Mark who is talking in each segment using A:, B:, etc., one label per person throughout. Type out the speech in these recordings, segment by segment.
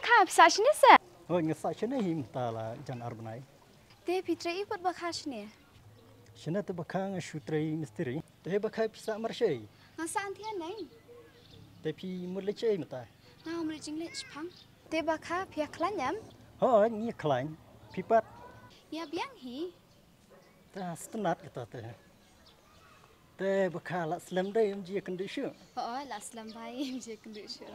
A: bakal bisa sini se?
B: Oh, ngesak sini him tala jan arbnai.
A: Te Petra ikut bakal sini.
B: Sini tu bakal ngesutrai misteri. Te bakal bisa marshay.
A: Ngasa antian nai.
B: Tapi mulai cai mata.
A: Nah, mulai jinglet sepang. Te bakal pihak kelanyam.
B: Oh, ni kelain. Pipat.
A: Ya biang hi.
B: Ta setenat kata teh. Te bakal selam day mji akan disu.
A: Oh, lah selam bayi je kenduk syur.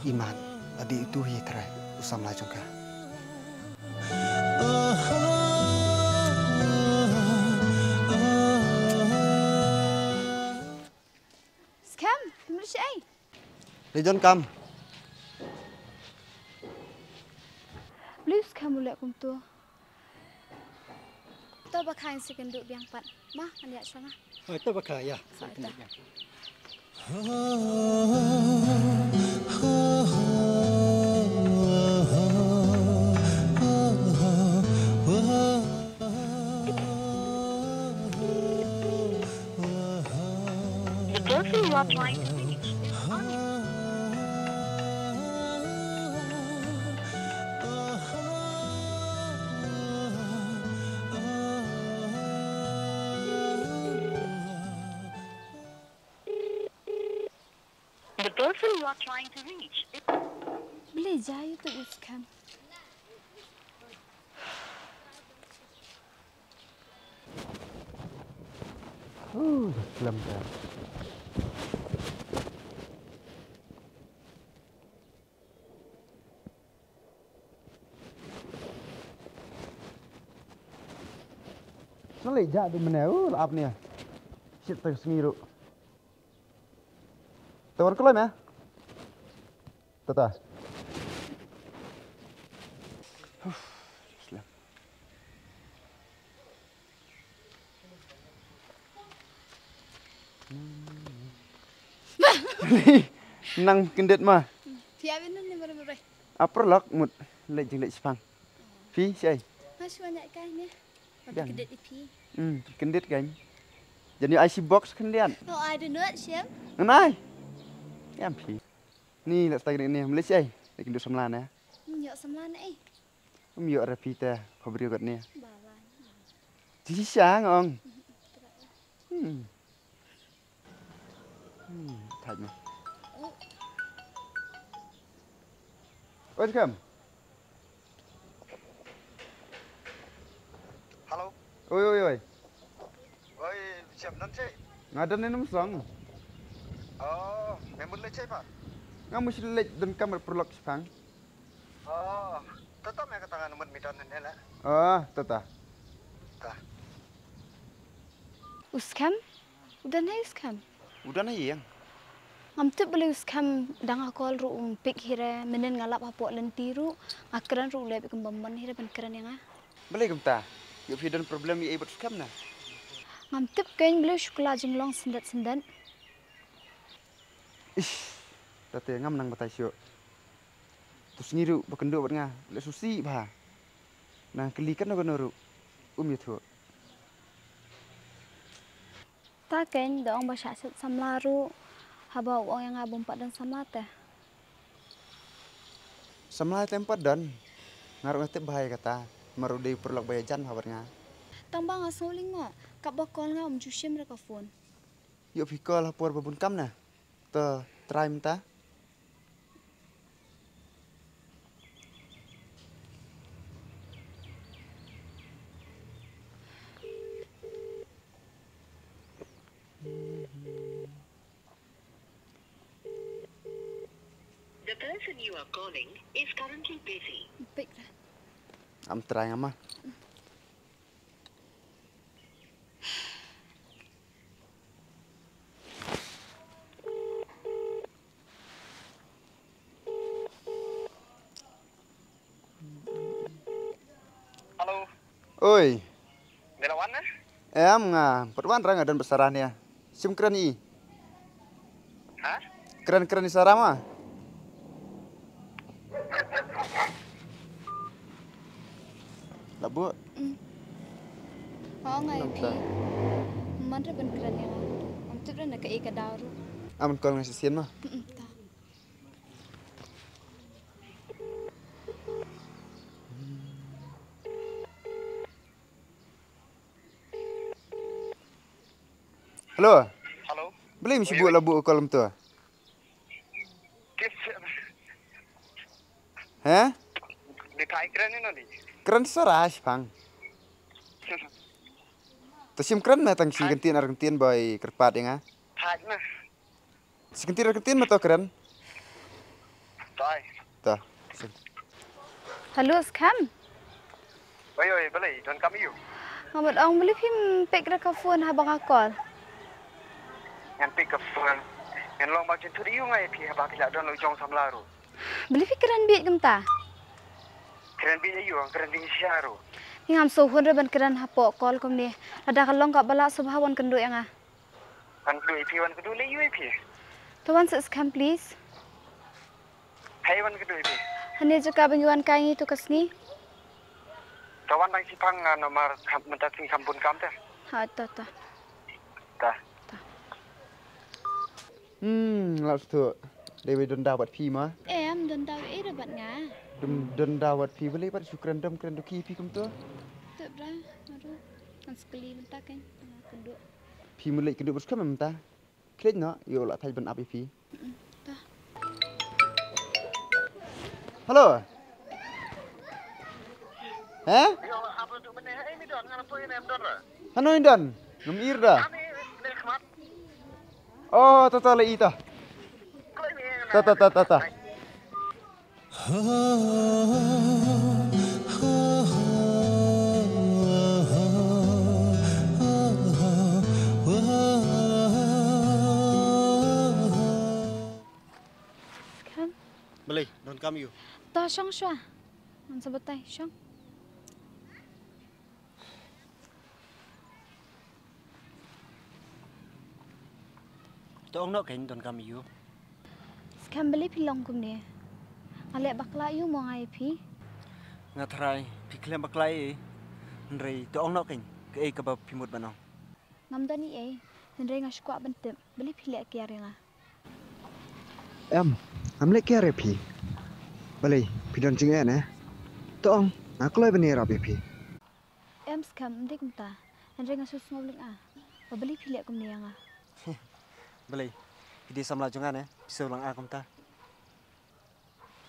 C: Iman, adik itu ya terai, usam lah juga.
A: Skam, mulai syai.
C: Lejon kam.
A: Beli skam mulai kum tu. Tu bakal si kenduk biang pat. Mah, anda sana.
B: Oh, itu bakal ya.
A: Saita.
D: The person you are trying to reach is on. The person you are trying to reach is...
A: Beli jaya tu skam.
B: Selam dah. Nalai jadi mana? Apa ni? Shit tersemiru. Tawar kelai mah? Tata. Selam. Nang kendet mah.
A: Tiap ini ni baru-baru.
C: Apa lak mut lek jeng lek sepang. Fi siai.
A: Masih banyak kan ni.
C: Dan.
A: Kedek ipi.
C: Kendet kan. Jadi IC box kendian.
A: Oh, I don't know siap.
C: Nai. Yam fi. Ni lek stag ni Malaysia ai. Lek kendet samlan ya.
A: Nyok semlan eh.
C: Yo rapi teh khabri kat ni.
A: Balan.
C: Di siang ong. Thật nè. Welcome.
E: Halo.
C: Oi oi oi.
E: Oi, siap nanti.
C: Ngadan ni nom song.
E: Oh, memang leceh pak.
C: Ngamu silek dan kamar perlok sepang.
E: Oh, tetap ya ketangan nomor midan ini lah.
C: Oh, tata.
E: Tah.
A: Uskam? Udah naik uskam?
C: Udah na yang.
A: Ngamtip boleh uskam dang akol ru pik hira menen ngalap apok lentiru akran ru lebih kembamban hira penkeran yang ah.
C: Boleh gemta. Yo fi dan problem ye ibut skam na.
A: Ngamtip kain boleh sekolah jenglong sendat-sendat.
C: Ish. Tata ngam nang batai syo. Terus ngiru bakendo bat nga. Le susi ba. Nah kelikan no gonoru. Yuthu.
A: Ta kain dong bahasa samlaru. Haba uang yang abang pak dan samlat teh.
C: Samla tempat dan ngaruh ngatip bahaya kata. Maru dei perlok bahaya jan habarnya.
A: Tambang asal lingo. Kap bakal ngam jusim mereka phone.
C: Yo fikol lapor babun kam na. Te try minta.
D: The person you are calling is currently busy.
A: Baiklah.
C: Am try ngama.
E: Halo.
C: Oi,
E: Melawan na?
C: perwan rang dan besarahnya. Sim keren i.
E: Ha?
C: Keren di sarama. Labu.
A: Oh ngai pi. Man ra ban kran ya. Am tip ra na ka ika daru.
C: Aman kol ngasih sian mah.
A: Ta.
C: Halo,
E: Halo.
C: beli misi buat labu kolam tu.
E: Kis
C: Hah?
E: di thai keren ni nanti.
C: Keren di sarah pang. Sim keren mah tang si gentin boy kerpat ya nga.
E: Thai na.
C: Si gentin mah to keren.
E: Thai.
C: Tuh.
A: Halo scam.
E: Oi, boleh. Don kami you.
A: Amat ong beli phim pek ra ka phone ha bang call.
E: Yang pick up phone. Yang long macam tu you ngai pi habak tidak don lo jong samlaru.
A: Beli fikiran biat gemta.
E: Keren bi you, keren bi syaru.
A: Ngam so hun ra ban kran ha po call kom ni. Ada kalong ka bala subhawan kendo yang ah.
E: Kan kedua pi wan kedua le you pi.
A: To one scam please.
E: Hai wan kedua pi.
A: Hanya jika banyuan kai itu kasni.
E: Kawan nang sipang nomor mentat sing kampun kam teh.
A: Ha ta.
E: Tah.
C: Lalu tu. Dewi don dapat pi mah.
A: Em dan tahu ra ban nga.
C: Don dapat pi boleh pada syukran dam keren duki pi kum tu.
A: Tep ra maru. Kan sekali bentak kan. Kendo.
C: Pi mulai kedua berskam mentah. Klik nak, yo lah thai ben api pi.
A: Ta.
C: Halo. Hah?
E: Yo apa tu benda hai mi don ngapa ini em don ra.
C: Hano indan, ngumir dah.
E: Kami ni khmat.
C: Oh, tata le ita.
E: Kau ni.
C: Tata.
A: Scam.
B: Boleh, don kami you.
A: Ta syong sywa. Man sabatai syong.
B: Tong nak kain don kami you.
A: Scam beli pilong kum ni. Ale bakla yu mo ngai pi.
B: Ngatrai, piklem baklai. Nrei tong nak kain. Ke kabab pimut banong.
A: Ngam dani Nendrai ngas kwa bentep. Beli pilek kiar yang ah.
C: Amlek kaya pi. Boleh, pi don jing eh. Tong, aku lagi bener api pi.
A: Scam ndik mta. Nendrai ngas sus ngobling ah. Beli pilek kum ni yang ah.
B: Boleh. Ide samla jangan bisa ulang akum ta.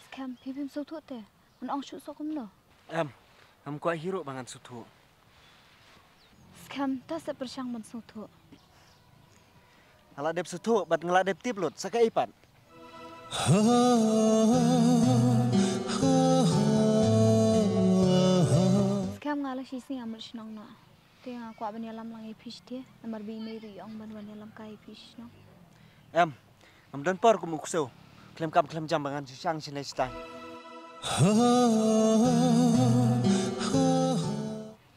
A: Scam pipim so tu te. Man ong shoot so kum no.
B: Am kuat hero bangan sutu.
A: Scam ta se persyang man so tu.
B: Ala dep sutu bat ngelak dep tiplut sakai ipan.
A: Scam ngala si sing amul shnong no. Te nga kwa banyalam lang ipish te. Namar bi meri ong ban banyalam kai ipish no.
B: Am dan por kum ukso. Klem jam bangan sang sinai stai.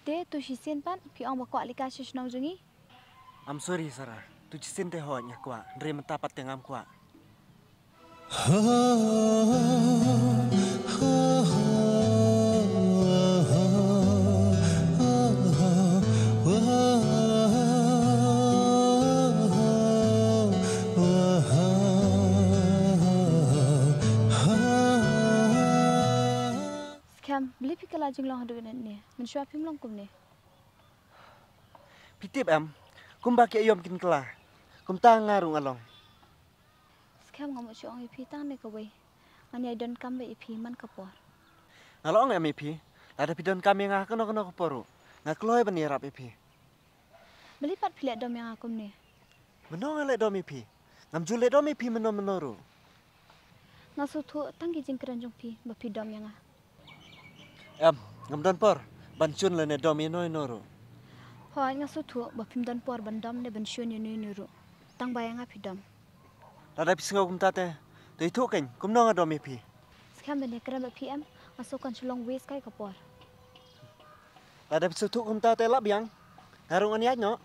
A: Te tu si sen pan pi ong bakwa lika shnong jungi.
B: Am sorry Sarah. Tu cisin teh ho nya kwa. Ndre mentapat tengam kwa.
A: Scam beli pi kala jing long hadu ni. Men syua pim long kum ni.
B: Pitip kum baki ayom kin kelah. Kum tangarung along.
A: Scam ngamuk si ong ipi tang ni ka wei. Ani don kam be ipi man kapor.
B: Ngalong ipi. Ada pidon kami ngah keno keporu. Ngakloy bani rap ipi.
A: Beli pat pilek dom yang akum ni.
B: Menong ale dom ipi. Ngam jule dom ipi menoru.
A: Ngasu tu tang ki jing keran jong pi ba pi dom yang ah.
B: Ngam don por. Bancun le ne dom noru.
A: Hoi ngasu tu ba pim dan por ban dom ne ban syun ni nuru. Tang bayang ah pi dom.
B: Ada pisngau kum tate. Tu itu kan kum nong dom ipi.
A: Scam bene keran ba pi ngasu kan sulong wes kai kapor.
F: Ada besutuk kumta telap yang harungan ya no.